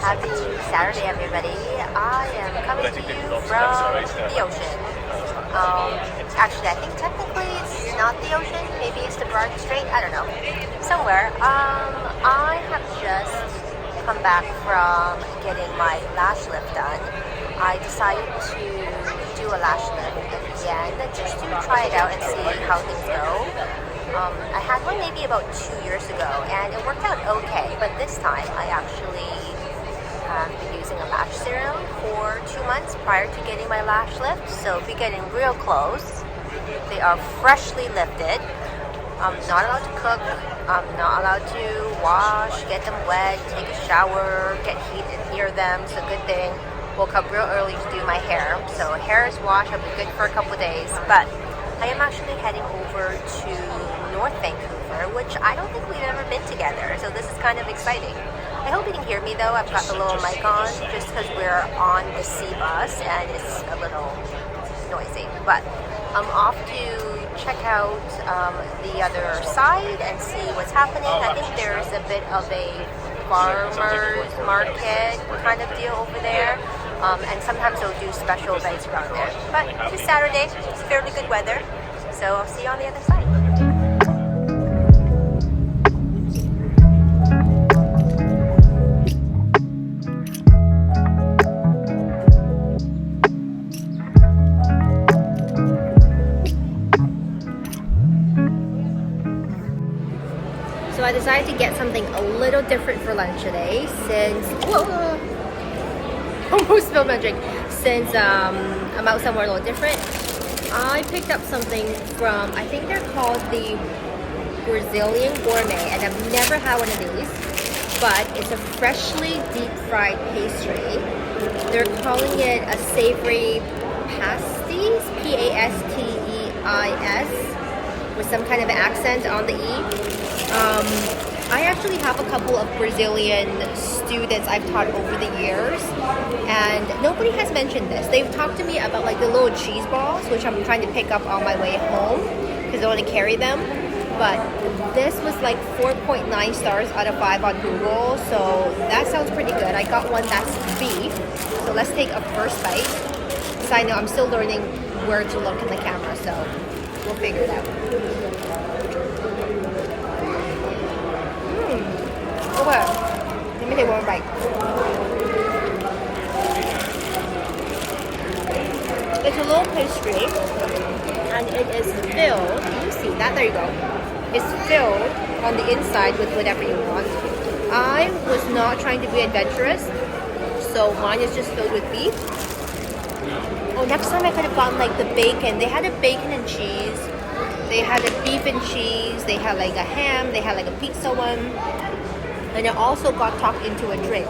Happy Saturday, everybody. I am coming to you from the ocean. Actually, I think technically it's not the ocean. Maybe it's the Barton Strait. I don't know. Somewhere. I have just come back from getting my lash lift done. I decided to do a lash lift again just to try it out and see how things go. I had one maybe about 2 years ago and it worked out okay, but this time I actually have been using a lash serum for 2 months prior to getting my lash lift. So if you're getting real close, they are freshly lifted. I'm not allowed to cook, I'm not allowed to wash, get them wet, take a shower, get heat near them. So good thing. Woke up real early to do my hair. So hair is washed, I'll be good for a couple of days. But I am actually heading over to North Vancouver, which I don't think we've ever been together. So this is kind of exciting. I hope you can hear me though. I've got the little mic on just because we're on the C bus and it's a little noisy. But I'm off to check out the other side and see what's happening. I think there's a bit of a farmer's market kind of deal over there. And sometimes they'll do special events around there. But it's Saturday, it's fairly good weather. So I'll see you on the other side. So I decided to get something a little different for lunch today since almost spilled my drink. Since I'm out somewhere a little different, I picked up something from, I think they're called the Brazilian Gourmet, and I've never had one of these, but it's a freshly deep fried pastry. They're calling it a savory pasties, P-A-S-T-E-I-S, with some kind of accent on the E. I actually have a couple of Brazilian students I've taught over the years, and nobody has mentioned this. They've talked to me about like the little cheese balls, which I'm trying to pick up on my way home because I want to carry them. But this was like 4.9 stars out of 5 on Google, so that sounds pretty good. I got one that's beef, so let's take a first bite. Side note, I'm still learning where to look in the camera, so we'll figure it out. Okay, let me take one bite. It's a little pastry, and it is filled. Can you see that? There you go. It's filled on the inside with whatever you want. I was not trying to be adventurous, so mine is just filled with beef. Oh, next time I could have gotten like the bacon. They had a bacon and cheese. They had a beef and cheese. They had like a ham. They had like a pizza one. And it also got talked into a drink.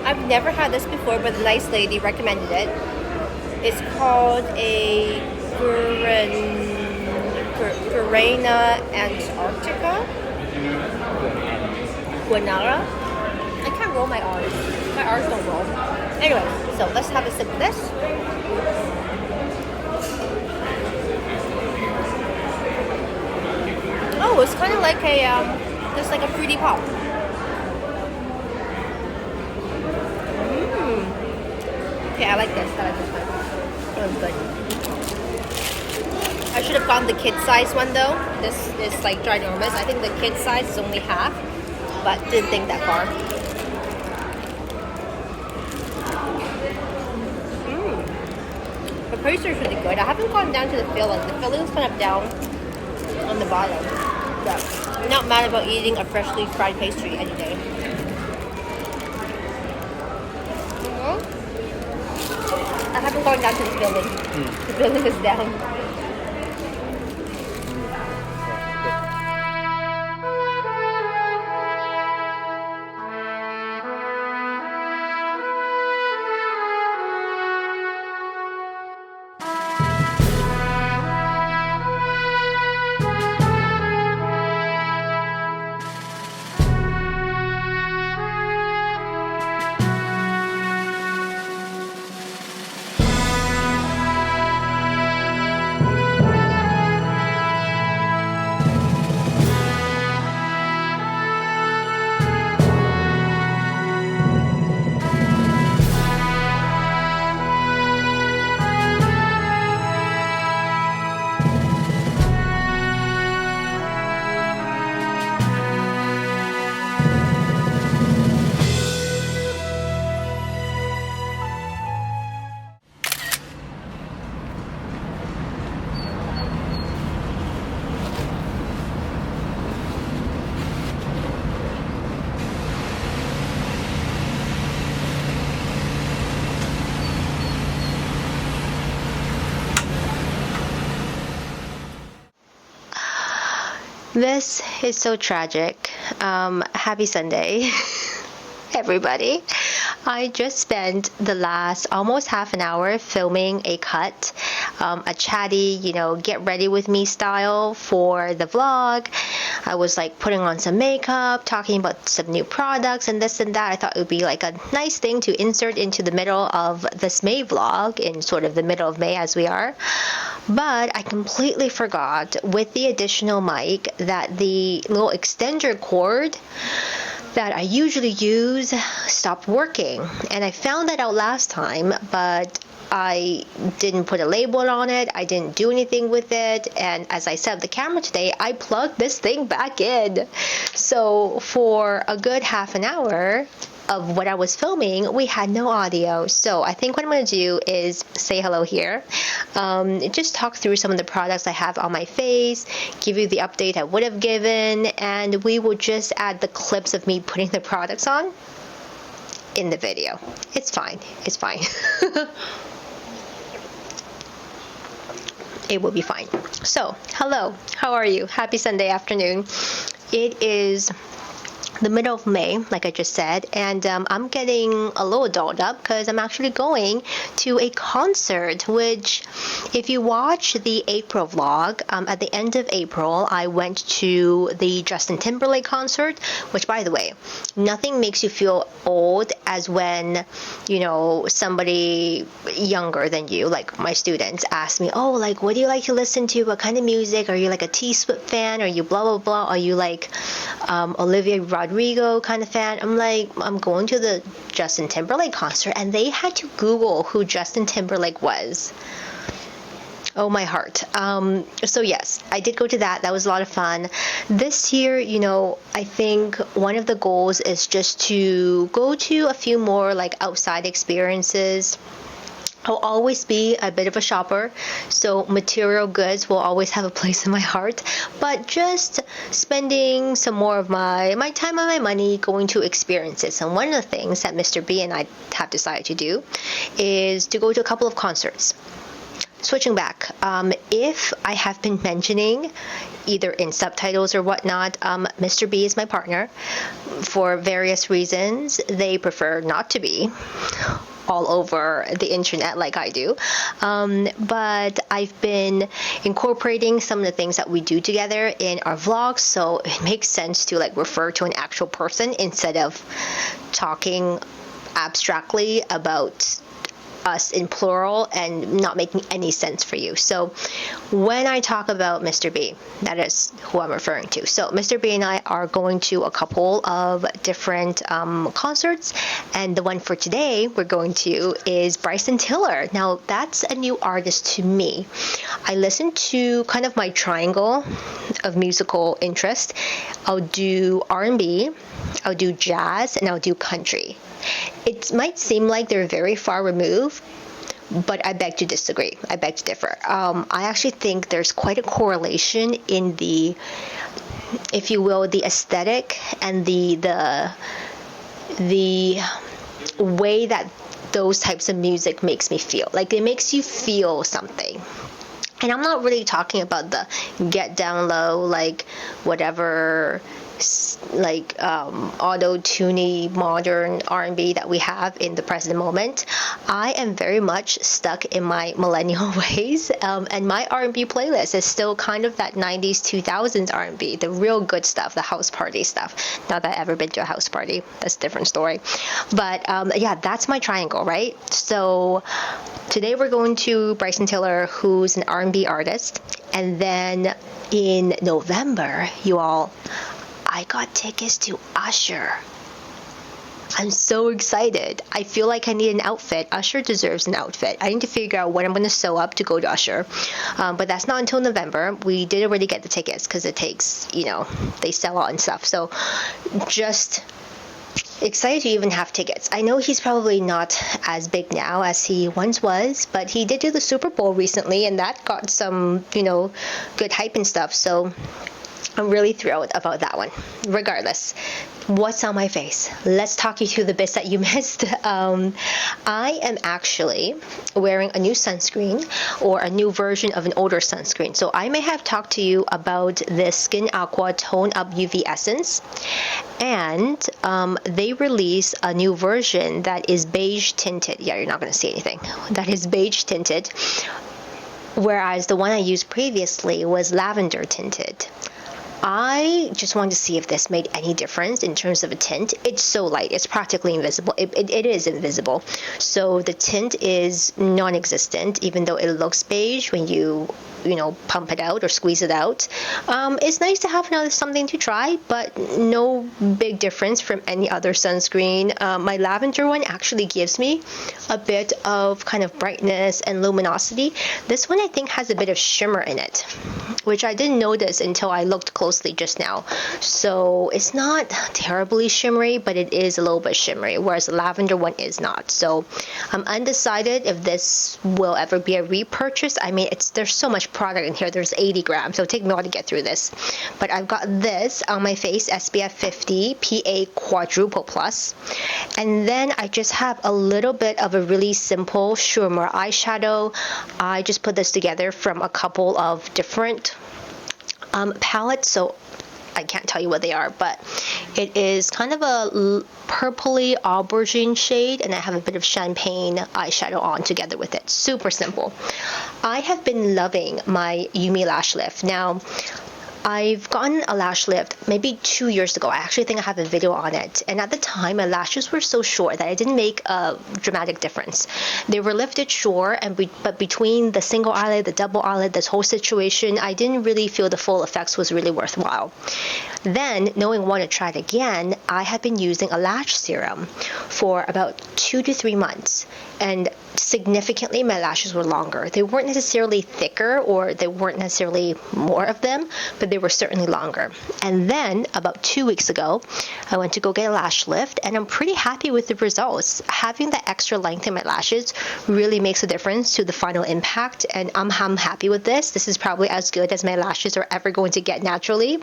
I've never had this before, but the nice lady recommended it. It's called a Guarena Antarctica. Guanara. I can't roll my R's. My R's don't roll. Anyway, so let's have a sip of this. Oh, it's kind of like a, just like a fruity pop. Okay, I like this. I like this one. It was good. I should have gotten the kid size one though. This is like ginormous. I think the kid size is only half, but didn't think that far. The pastry is really good. I haven't gone down to the filling. The filling is kind of down on the bottom. Yeah. I'm not mad about eating a freshly fried pastry any day. I haven't gone down to the filling. The filling is down. This is so tragic. Happy Sunday, everybody. I just spent the last almost half an hour filming a cut, a chatty, get ready with me style for the vlog. I was like putting on some makeup, talking about some new products and this and that. I thought it would be like a nice thing to insert into the middle of this May vlog, in sort of the middle of May as we are. But I completely forgot with the additional mic that the little extender cord that I usually use stopped working. And I found that out last time, but I didn't put a label on it. I didn't do anything with it. And as I set up the camera today, I plugged this thing back in. So for a good half an hour of what I was filming, we had no audio. So I think what I'm going to do is say hello here, just talk through some of the products I have on my face, give you the update I would have given, and we will just add the clips of me putting the products on in the video. It's fine. It's fine. It will be fine. So, hello. How are you? Happy Sunday afternoon. It is the middle of May, like I just said, and I'm getting a little dolled up because I'm actually going to a concert, which if you watch the April vlog, at the end of April, I went to the Justin Timberlake concert, which, by the way, nothing makes you feel old as when, somebody younger than you, like my students, ask me, oh, like, what do you like to listen to? What kind of music? Are you like a T-Swift fan? Are you blah, blah, blah? Are you like Olivia Rodrigo kind of fan? I'm like, I'm going to the Justin Timberlake concert, and they had to Google who Justin Timberlake was. Oh, my heart. So yes, I did go to that. That was a lot of fun. This year, I think one of the goals is just to go to a few more like outside experiences. I'll always be a bit of a shopper, so material goods will always have a place in my heart, but just spending some more of my time and my money going to experiences. And one of the things that Mr. B and I have decided to do is to go to a couple of concerts. Switching back, if I have been mentioning either in subtitles or whatnot, Mr. B is my partner. For various reasons, they prefer not to be all over the internet like I do, but I've been incorporating some of the things that we do together in our vlogs, so it makes sense to like refer to an actual person instead of talking abstractly about us in plural and not making any sense for you. So when I talk about Mr. B, that is who I'm referring to. So Mr. B and I are going to a couple of different concerts, and the one for today we're going to is Bryson Tiller. Now that's a new artist to me. I listen to kind of my triangle of musical interest. I'll do R&B, I'll do jazz, and I'll do country. It might seem like they're very far removed, but I beg to disagree. I beg to differ. I actually think there's quite a correlation in the, if you will, the aesthetic and the way that those types of music makes me feel. Like it makes you feel something. And I'm not really talking about the get down low, like whatever, like auto-tuney modern R&B that we have in the present moment. I am very much stuck in my millennial ways, and my R&B playlist is still kind of that 90s 2000s R&B, the real good stuff, the house party stuff. Not that I've ever been to a house party, that's a different story, but yeah, that's my triangle, right? So today we're going to Bryson Tiller, who's an R&B artist, and then in November, you all, I got tickets to Usher. I'm so excited. I feel like I need an outfit. Usher deserves an outfit. I need to figure out what I'm going to sew up to go to Usher. But that's not until November. We did already get the tickets because it takes, they sell out and stuff. So just excited to even have tickets. I know he's probably not as big now as he once was, but he did do the Super Bowl recently, and that got some, good hype and stuff. So I'm really thrilled about that one. Regardless, what's on my face? Let's talk you through the bits that you missed. I am actually wearing a new sunscreen, or a new version of an older sunscreen. So I may have talked to you about the Skin AQUA Tone Up UV Essence, and they released a new version that is beige tinted. Yeah, you're not going to see anything. That is beige tinted, whereas the one I used previously was lavender tinted. I just wanted to see if this made any difference in terms of a tint. It's so light, it's practically invisible. It is invisible. So the tint is non-existent, even though it looks beige when you pump it out or squeeze it out. It's nice to have another something to try, but no big difference from any other sunscreen. My lavender one actually gives me a bit of kind of brightness and luminosity. This one I think has a bit of shimmer in it, which I didn't notice until I looked closely just now. So it's not terribly shimmery, but it is a little bit shimmery, whereas the lavender one is not. So I'm undecided if this will ever be a repurchase. I mean, there's so much product in here. There's 80 grams, so it'll take me a while to get through this. But I've got this on my face, SPF 50 PA Quadruple Plus. And then I just have a little bit of a really simple shimmer eyeshadow. I just put this together from a couple of different palettes, so I can't tell you what they are, but it is kind of a purpley aubergine shade, and I have a bit of champagne eyeshadow on together with it. Super simple. I have been loving my Yumi lash lift. Now, I've gotten a lash lift maybe 2 years ago. I actually think I have a video on it. And at the time, my lashes were so short that it didn't make a dramatic difference. They were lifted short, but between the single eyelid, the double eyelid, this whole situation, I didn't really feel the full effects was really worthwhile. Then, knowing I want to try it again, I have been using a lash serum for about 2 to 3 months. And significantly, my lashes were longer. They weren't necessarily thicker, or they weren't necessarily more of them, but they were certainly longer. And then about 2 weeks ago, I went to go get a lash lift, and I'm pretty happy with the results. Having that extra length in my lashes really makes a difference to the final impact, and I'm happy with this. This is probably as good as my lashes are ever going to get naturally.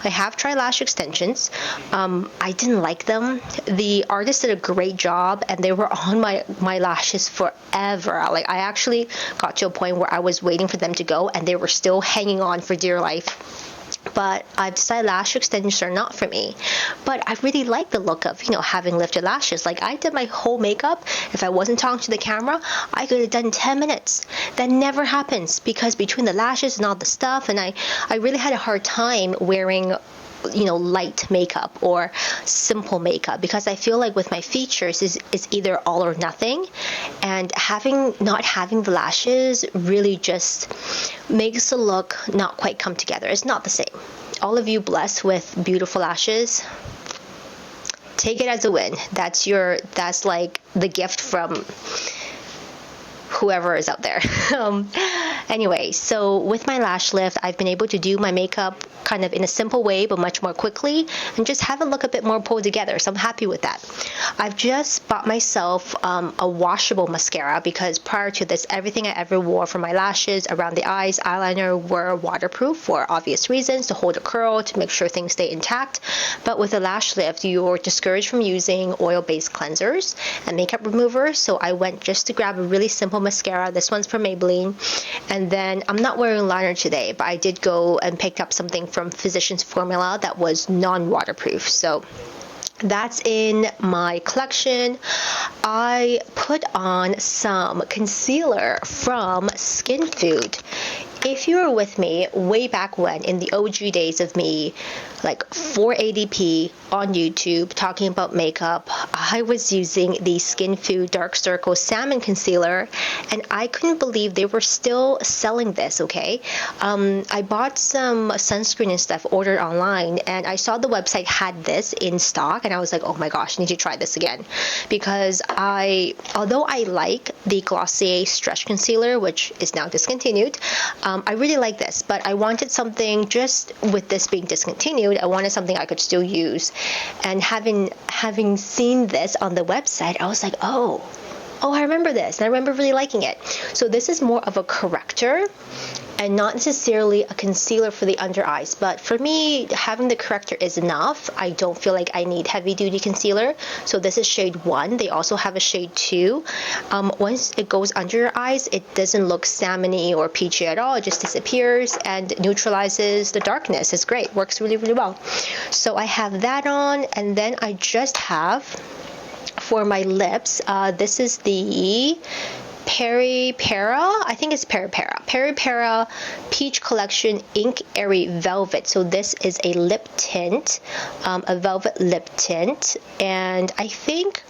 I have tried lash extensions. I didn't like them. The artist did a great job, and they were on my lashes forever. Like, I actually got to a point where I was waiting for them to go, and they were still hanging on for dear life. But I've decided lash extensions are not for me. But I really like the look of, having lifted lashes. Like, I did my whole makeup. If I wasn't talking to the camera, I could have done 10 minutes. That never happens, because between the lashes and all the stuff, and I really had a hard time wearing light makeup or simple makeup, because I feel like with my features is either all or nothing, and not having the lashes really just makes the look not quite come together. It's not the same. All of you blessed with beautiful lashes, take it as a win. That's like the gift from whoever is out there. Anyway, so with my lash lift, I've been able to do my makeup kind of in a simple way, but much more quickly, and just have it look a bit more pulled together. So I'm happy with that. I've just bought myself a washable mascara, because prior to this, everything I ever wore for my lashes, around the eyes, eyeliner, were waterproof for obvious reasons, to hold a curl, to make sure things stay intact. But with a lash lift, you're discouraged from using oil-based cleansers and makeup removers. So I went just to grab a really simple mascara. This one's from Maybelline. And then I'm not wearing liner today, but I did go and picked up something from Physicians Formula that was non-waterproof. So that's in my collection. I put on some concealer from SKINFOOD. If you were with me way back when, in the OG days of me, like 480p on YouTube, talking about makeup, I was using the SKINFOOD Dark Circle Salmon Concealer, and I couldn't believe they were still selling this, okay? I bought some sunscreen and stuff, ordered online, and I saw the website had this in stock, and I was like, oh my gosh, I need to try this again. Because although I like the Glossier Stretch Concealer, which is now discontinued, I really like this, but I wanted something, just with this being discontinued, I wanted something I could still use. And having seen this on the website, I was like, oh, Oh, I remember this, and I remember really liking it. So this is more of a corrector and not necessarily a concealer for the under eyes, but for me, having the corrector is enough. I don't feel like I need heavy duty concealer. So this is shade 1. They also have a shade 2. Once it goes under your eyes, it doesn't look salmony or peachy at all. It just disappears and neutralizes the darkness. It's great, works really, really well. So I have that on, and then I just have, for my lips, this is the Peri Para, I think it's Peri Para Peach Collection Ink Airy Velvet. So this is a lip tint, a velvet lip tint, and I think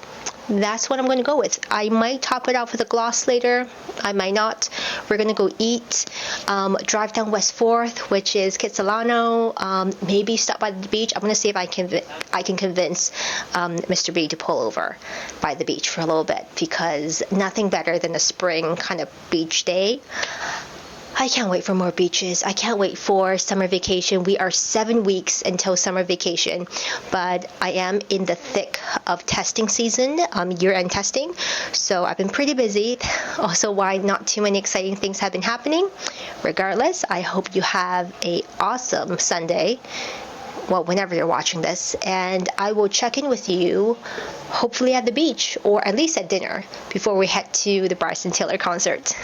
that's what I'm going to go with. I might top it off with a gloss later. I might not. We're going to go eat, drive down West 4th, which is Kitsilano, maybe stop by the beach. I'm going to see if I can convince Mr. B to pull over by the beach for a little bit, because nothing better than a spring kind of beach day. I can't wait for more beaches. I can't wait for summer vacation. We are 7 weeks until summer vacation, but I am in the thick of testing season, year-end testing. So I've been pretty busy. Also, why not too many exciting things have been happening. Regardless, I hope you have an awesome Sunday. Well, whenever you're watching this, and I will check in with you hopefully at the beach, or at least at dinner, before we head to the Bryson Tiller concert.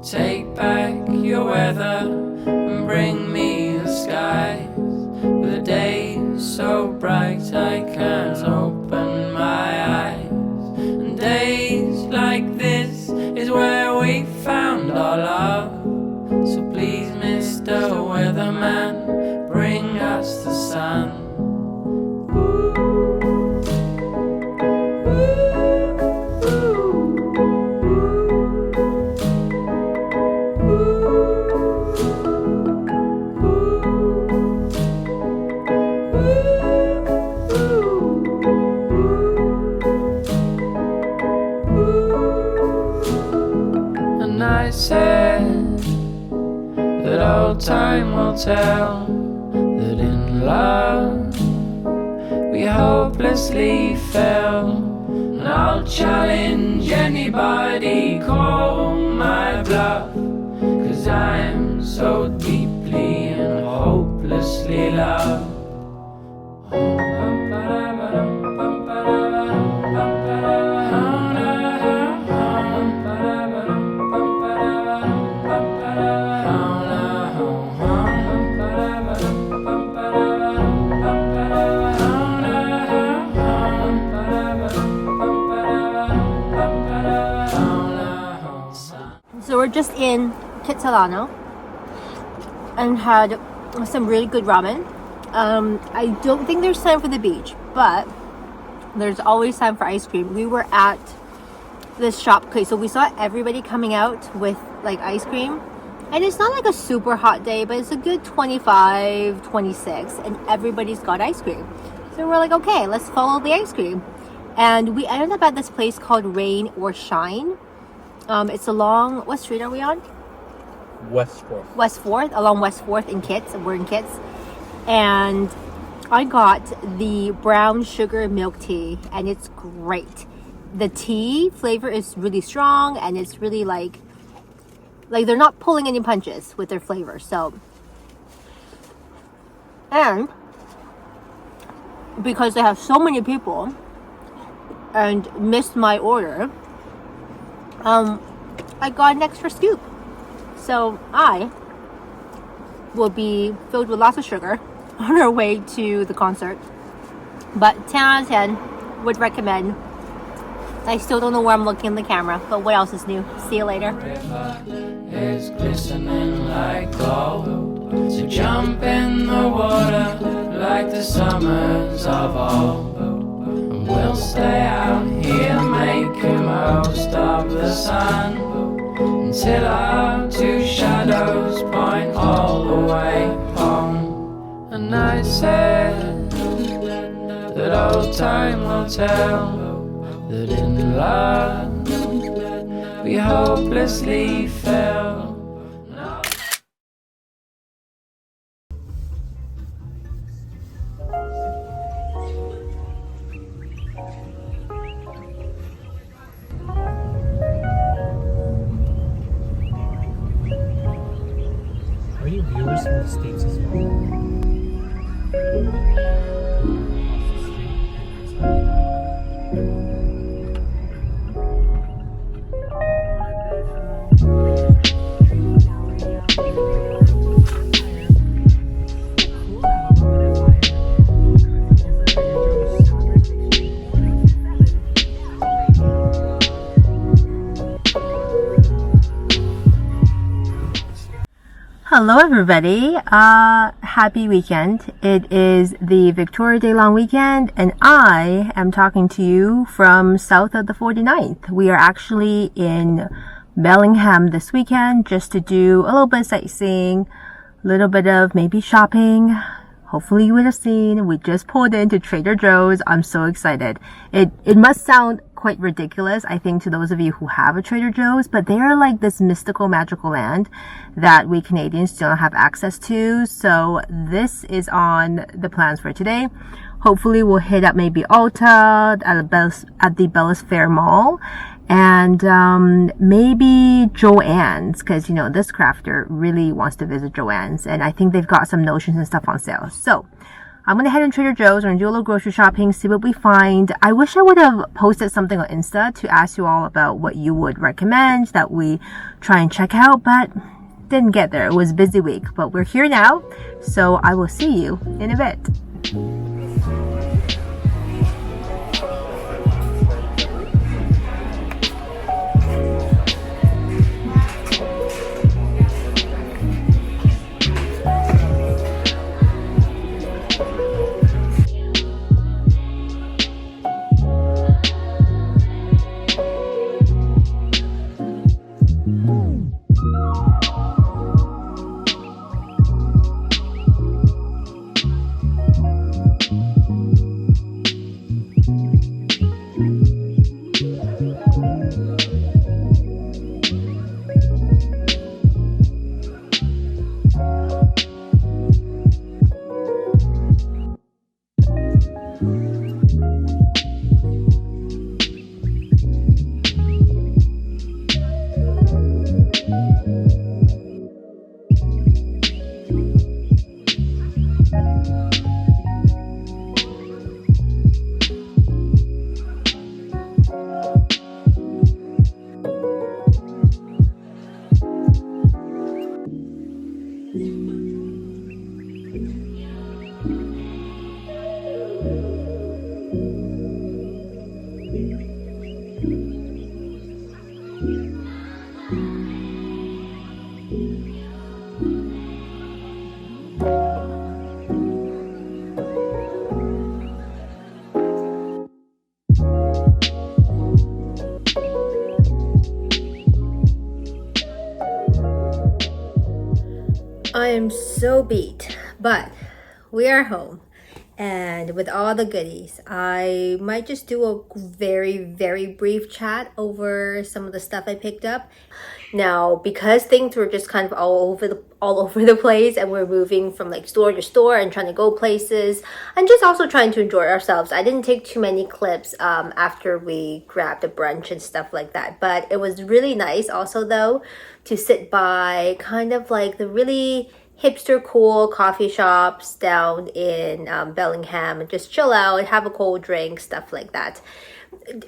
Take back your weather and bring me the skies, with a day so bright I can't open my eyes. And days like this is where we found our love. So please, Mr. Weatherman, bring us the sun. I said that old time will tell that in love we hopelessly fell. And I'll challenge anybody, call my bluff, 'cause I'm so deeply and hopelessly loved. So we're just in Kitsilano and had some really good ramen. I don't think there's time for the beach, but there's always time for ice cream. We were at this shop, okay, so we saw everybody coming out with like ice cream, and it's not like a super hot day, but it's a good 25, 26, and everybody's got ice cream. So we're like, okay, let's follow the ice cream. And we ended up at this place called Rain or Shine. It's along, what street are we on? West 4th. West 4th, along West 4th in Kits. We're in Kits. And I got the brown sugar milk tea, and it's great. The tea flavor is really strong, and it's really like they're not pulling any punches with their flavor. So, and because they have so many people and missed my order, I got an extra scoop. So I will be filled with lots of sugar on our way to the concert. But 10 out of 10 would recommend. I still don't know where I'm looking in the camera, but what else is new? See you later. It's glistening like gold, so jump in the water like the summers of old. And we'll stay out here making most of the sun until our two shadows point all the way home. And I said that old time will tell, that in love we hopelessly fell. Are you viewers from the States as well? Hello everybody, happy weekend. It is the Victoria Day long weekend and I am talking to you from south of the 49th. We are actually in Bellingham this weekend just to do a little bit of sightseeing, a little bit of maybe shopping. Hopefully you would have seen, we just pulled into Trader Joe's. I'm so excited. It must sound quite ridiculous, I think, to those of you who have a Trader Joe's, but they are like this mystical, magical land that we Canadians don't have access to. So this is on the plans for today. Hopefully we'll hit up maybe Ulta at the Bellis Fair Mall, and maybe JoAnns, because you know this crafter really wants to visit JoAnns, and I think they've got some notions and stuff on sale. So I'm gonna head in Trader Joe's and do a little grocery shopping, see what we find. I wish I would have posted something on Insta to ask you all about what you would recommend that we try and check out, but didn't get there. It was a busy week, but we're here now, so I will see you in a bit. I am so beat, but we are home, and with all the goodies, I might just do a very brief chat over some of the stuff I picked up. Now, because things were just kind of all over the place, and we're moving from like store to store and trying to go places and just also trying to enjoy ourselves, I didn't take too many clips after we grabbed a brunch and stuff like that. But it was really nice also though to sit by kind of like the really hipster cool coffee shops down in Bellingham and just chill out and have a cold drink, stuff like that.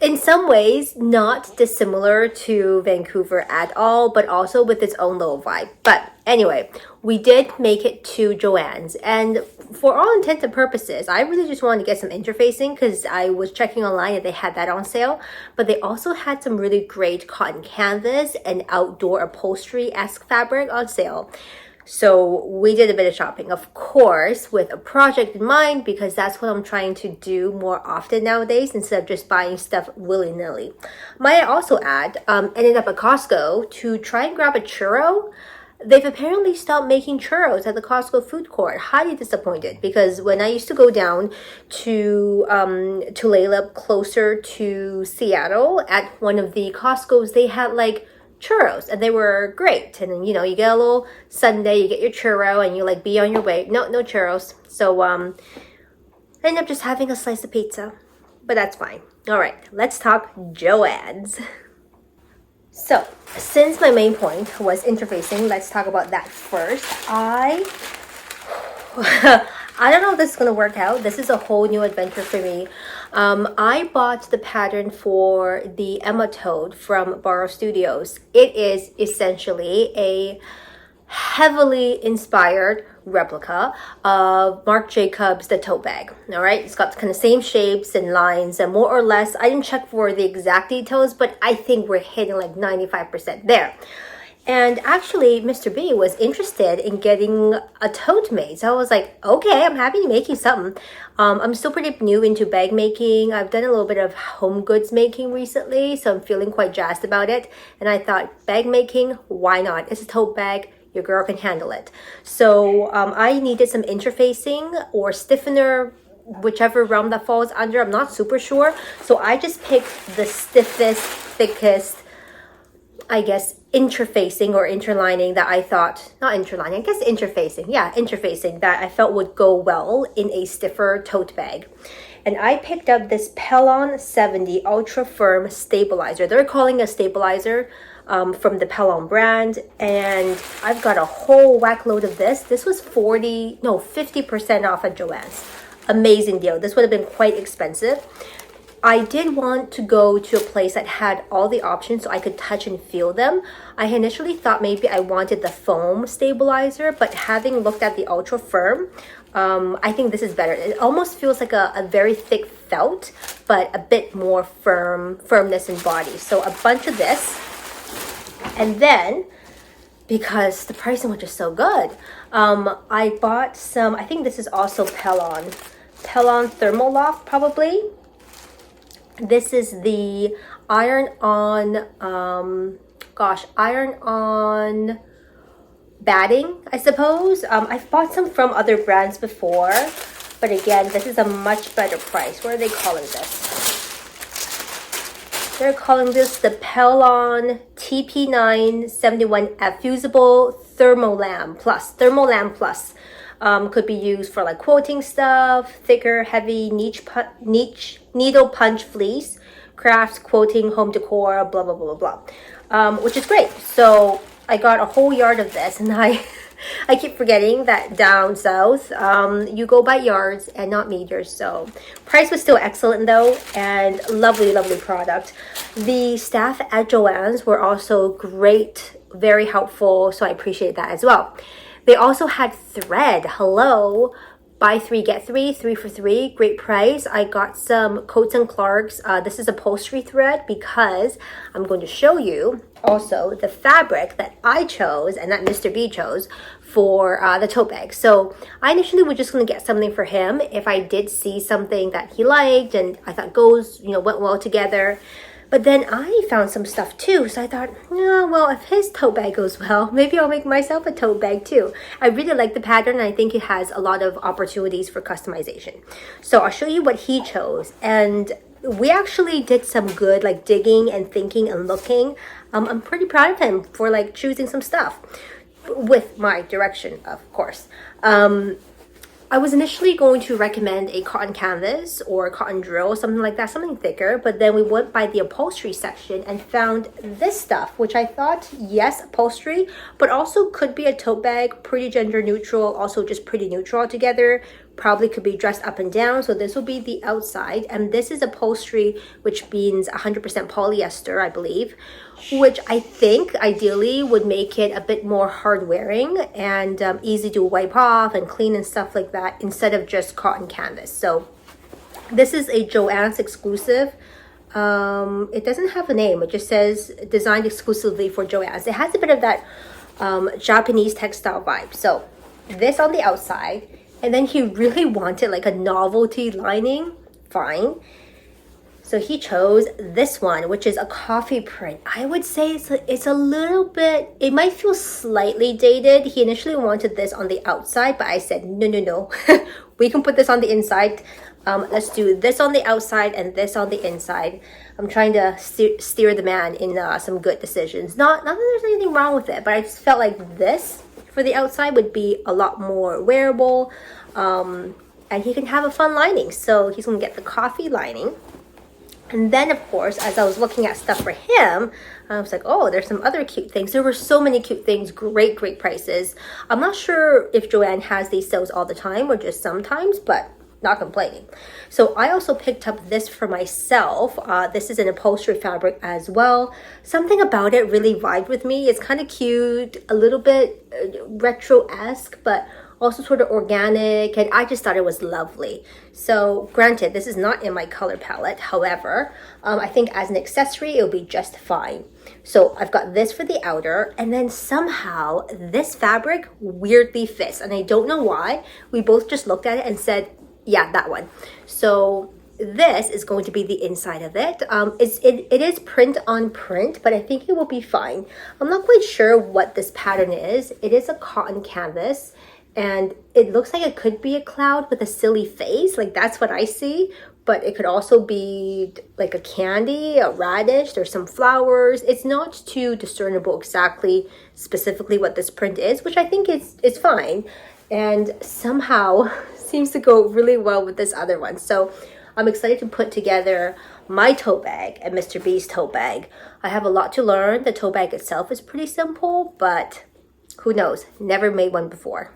In some ways not dissimilar to Vancouver at all, but also with its own little vibe. But anyway, we did make it to JoAnns, and for all intents and purposes, I really just wanted to get some interfacing because I was checking online and they had that on sale, but they also had some really great cotton canvas and outdoor upholstery-esque fabric on sale. So we did a bit of shopping, of course, with a project in mind, because that's what I'm trying to do more often nowadays instead of just buying stuff willy-nilly. Might I also add, ended up at Costco to try and grab a churro. they've apparently stopped making churros at the Costco food court. Highly disappointed, because when I used to go down to Tulalip, closer to Seattle, at one of the Costco's, they had like churros and they were great. And then, you know, you get a little sundae, you get your churro, and you like be on your way. No churros. So I ended up just having a slice of pizza, but that's fine. All right, let's talk JoAnns. So, since my main point was interfacing, let's talk about that first. I don't know if this is going to work out. This is a whole new adventure for me. I bought the pattern for the Emma Toad from Borrow Studios. It is essentially a heavily inspired replica of Marc Jacobs the tote bag. All right, it's got kind of same shapes and lines, and more or less, I didn't check for the exact details, but I think we're hitting like 95% there. And actually, Mr. B was interested in getting a tote made. So I was like, okay, I'm happy to make you something. I'm still pretty new into bag making. I've done a little bit of home goods making recently, so I'm feeling quite jazzed about it. And I thought, bag making, why not? It's a tote bag. Your girl can handle it. So I needed some interfacing or stiffener, whichever realm that falls under. I'm not super sure. So I just picked the stiffest, thickest, I guess, interfacing or interlining that I thought, not interlining, I guess interfacing. Yeah, interfacing that I felt would go well in a stiffer tote bag. And I picked up this Pellon 70 Ultra Firm Stabilizer. They're calling a stabilizer from the Pellon brand. And I've got a whole whack load of this. This was 50% off at JoAnns. Amazing deal. This would have been quite expensive. I did want to go to a place that had all the options so I could touch and feel them. I initially thought maybe I wanted the foam stabilizer, but having looked at the Ultra Firm, I think this is better. It almost feels like a very thick felt, but a bit more firmness in body. So a bunch of this. And then, because the pricing was just so good, I bought some, I think this is also Pellon Thermoloft probably. This is the iron-on batting, I suppose. I've bought some from other brands before, but again, this is a much better price. What are they calling this? They're calling this the Pellon TP971F Fusible Thermolam Plus. Thermolam Plus. Could be used for like quilting stuff, thicker, heavy, niche needle punch fleece, crafts, quilting, home decor, blah, blah, blah, blah, blah. Which is great. So I got a whole yard of this, and I keep forgetting that down south, you go by yards and not meters. So price was still excellent though, and lovely, lovely product. The staff at JoAnns were also great, very helpful. So I appreciate that as well. They also had thread. Hello. Buy 3, get 3, 3 for 3. Great price. I got some Coats & Clark's. This is upholstery thread, because I'm going to show you also the fabric that I chose and that Mr. B chose for the tote bag. So I initially was just going to get something for him if I did see something that he liked and I thought went well together. But then I found some stuff too, so I thought, yeah, well, if his tote bag goes well, maybe I'll make myself a tote bag too. I really like the pattern, and I think it has a lot of opportunities for customization. So I'll show you what he chose, and we actually did some good like digging and thinking and looking. I'm pretty proud of him for like choosing some stuff with my direction, of course. I was initially going to recommend a cotton canvas or a cotton drill, something like that, something thicker. But then we went by the upholstery section and found this stuff, which I thought, yes, upholstery, but also could be a tote bag, pretty gender neutral, also just pretty neutral altogether. Probably could be dressed up and down. So this will be the outside. And this is upholstery, which means 100% polyester, I believe, which I think ideally would make it a bit more hard wearing and easy to wipe off and clean and stuff like that, instead of just cotton canvas. So this is a JoAnns exclusive. It doesn't have a name. It just says designed exclusively for JoAnns. It has a bit of that Japanese textile vibe. So this on the outside. And then he really wanted like a novelty lining. Fine. So he chose this one, which is a coffee print. I would say it's a little bit, it might feel slightly dated. He initially wanted this on the outside, but I said, no. We can put this on the inside. Let's do this on the outside and this on the inside. I'm trying to steer the man in some good decisions. Not that there's anything wrong with it, but I just felt like this for the outside would be a lot more wearable. And he can have a fun lining. So he's gonna get the coffee lining. And then, of course, as I was looking at stuff for him, I was like, oh, there's some other cute things. There were so many cute things, great prices. I'm not sure if JoAnn has these sales all the time or just sometimes, but not complaining. So I also picked up this for myself. This is an upholstery fabric as well. Something about it really vibed with me. It's kind of cute, a little bit retro-esque, but also sort of organic, and I just thought it was lovely. So granted, this is not in my color palette. However, I think as an accessory, it'll be just fine. So I've got this for the outer, and then somehow this fabric weirdly fits, and I don't know why. We both just looked at it and said, yeah, that one. So this is going to be the inside of it. It is print on print, but I think it will be fine. I'm not quite sure what this pattern is. It is a cotton canvas, and it looks like it could be a cloud with a silly face. Like, that's what I see. But it could also be like a candy, a radish. There's some flowers. It's not too discernible exactly, specifically what this print is, which I think is fine. And somehow seems to go really well with this other one. So I'm excited to put together my tote bag and Mr. B's tote bag. I have a lot to learn. The tote bag itself is pretty simple, but who knows? Never made one before.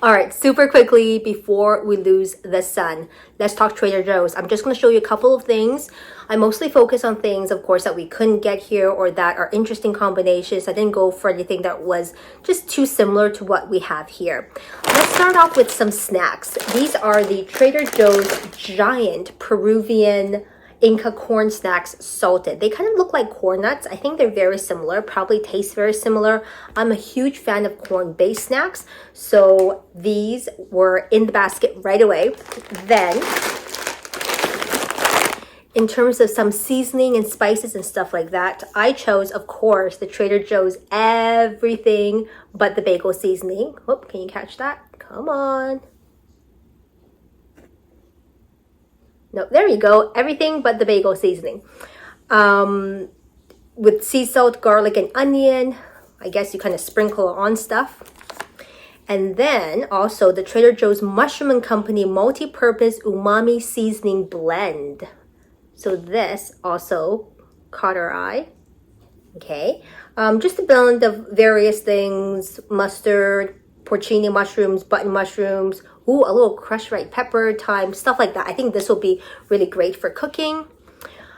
All right, super quickly before we lose the sun, let's talk Trader Joe's. I'm just going to show you a couple of things. I mostly focus on things, of course, that we couldn't get here or that are interesting combinations. I didn't go for anything that was just too similar to what we have here. Let's start off with some snacks. These are the Trader Joe's giant Peruvian Inca corn snacks salted. They kind of look like corn nuts. I think they're very similar, probably taste very similar. I'm a huge fan of corn-based snacks, so these were in the basket right away. Then, in terms of some seasoning and spices and stuff like that, I chose, of course, the Trader Joe's everything but the bagel seasoning. Oh, can you catch that? Come on. No, there you go. Everything but the bagel seasoning. With sea salt, garlic, and onion. I guess you kind of sprinkle on stuff. And then also the Trader Joe's Mushroom and Company multi-purpose umami seasoning blend. So this also caught our eye. Okay. Just a blend of various things. Mustard, porcini mushrooms, button mushrooms. Ooh, a little crushed red pepper, thyme, stuff like that. I think this will be really great for cooking.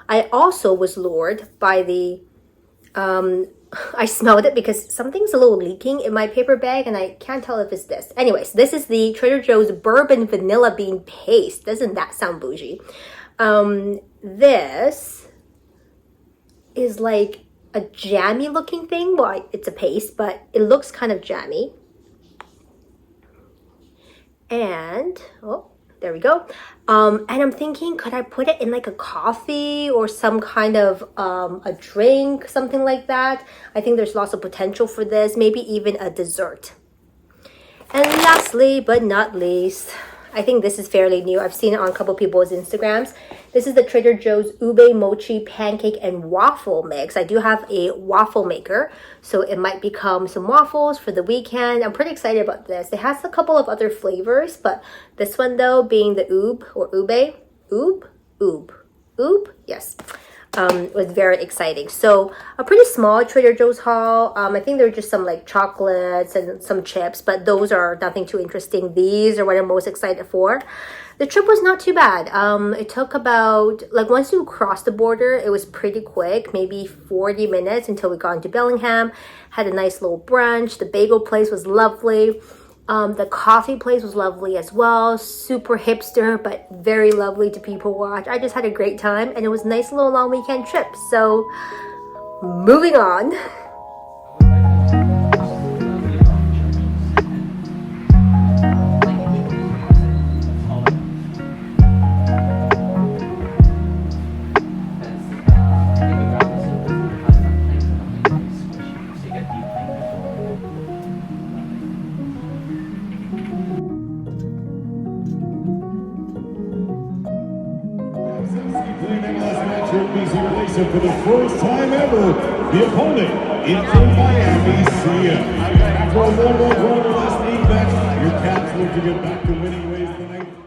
I also was lured by the, I smelled it because something's a little leaking in my paper bag and I can't tell if it's this. Anyways, this is the Trader Joe's Bourbon Vanilla Bean Paste. Doesn't that sound bougie? This is like a jammy looking thing. Well, it's a paste, but it looks kind of jammy. And, oh, there we go. And I'm thinking, could I put it in like a coffee or some kind of a drink, something like that? I think there's lots of potential for this, maybe even a dessert. And lastly, but not least, I think this is fairly new. I've seen it on a couple people's Instagrams. This is the Trader Joe's Ube Mochi Pancake and Waffle Mix. I do have a waffle maker, so it might become some waffles for the weekend. I'm pretty excited about this. It has a couple of other flavors, but this one though, being the Oob, yes, was very exciting. So a pretty small Trader Joe's haul. I think there are just some like chocolates and some chips, but those are nothing too interesting. These are what I'm most excited for. The trip was not too bad. It took about, like, once you cross the border, it was pretty quick, maybe 40 minutes until we got into Bellingham. Had a nice little brunch. The bagel place was lovely. The coffee place was lovely as well. Super hipster, but very lovely to people watch. I just had a great time, and it was a nice little long weekend trip. So, moving on. and for the first time ever, the opponent, Inter Miami CF. After a 1-1 draw in the last 8 matches, your Caps look to get back to winning ways tonight.